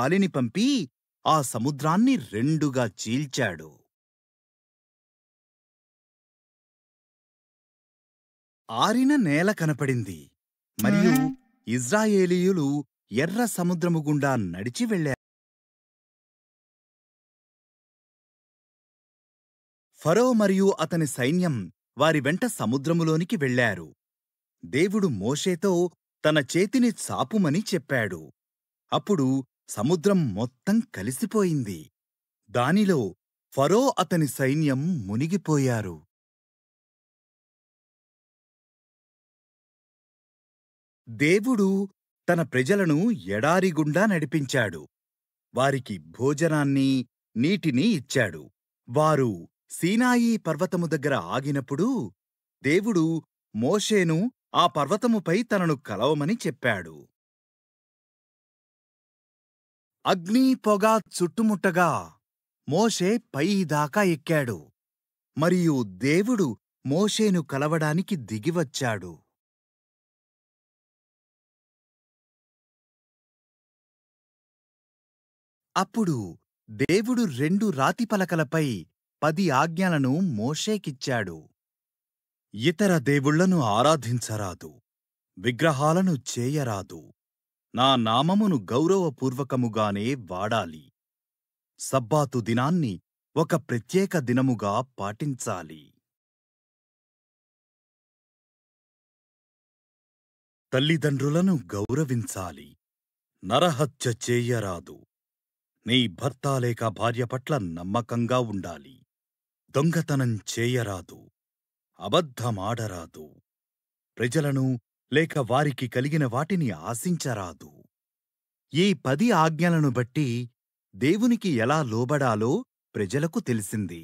గాలిని పంపి ఆ సముద్రాన్ని రెండుగా చీల్చాడు. ఆరిన నేల కనపడింది, మరియు ఇజ్రాయేలీయులు ఎర్ర సముద్రము గుండా నడిచి వెళ్ళారు. ఫరో మరియు అతని సైన్యం వారి వెంట సముద్రములోనికి వెళ్ళారు. దేవుడు మోషేతో తన చేతిని చాపుమని చెప్పాడు. అప్పుడు సముద్రం మొత్తం కలిసిపోయింది. దానిలో ఫరో అతని సైన్యం మునిగిపోయారు. దేవుడు తన ప్రజలను ఎడారి గుండా నడిపించాడు. వారికి భోజనాన్ని, నీటిని ఇచ్చాడు. వారు సీనాయి పర్వతము దగ్గర ఆగినప్పుడు దేవుడు మోషేను ఆ పర్వతముపై తనను కలవమని చెప్పాడు. అగ్ని, పొగ చుట్టుముట్టగా మోషే పైదాకా ఎక్కాడు, మరియు దేవుడు మోషేను కలవడానికి దిగివచ్చాడు. అప్పుడు దేవుడు 2 రాతి పలకలపై 10 ఆజ్ఞలను మోషేకిచ్చాడు. ఇతర దేవుళ్లను ఆరాధించరాదు, విగ్రహాలను చేయరాదు, నా నామమును గౌరవపూర్వకముగానే వాడాలి, సబ్బాతు దినాన్ని ఒక ప్రత్యేక దినముగా పాటించాలి. తల్లిదండ్రులను గౌరవించాలి, నరహత్య చేయరాదు, నీ భర్త లేక భార్య పట్ల నమ్మకంగా ఉండాలి, దొంగతనం చేయరాదు, అబద్ధమాడరాదు, ప్రజలను లేక వారికి కలిగిన వాటిని ఆశించరాదు. ఈ 10 ఆజ్ఞలను బట్టి దేవునికి ఎలా లోబడాలో ప్రజలకు తెలిసింది.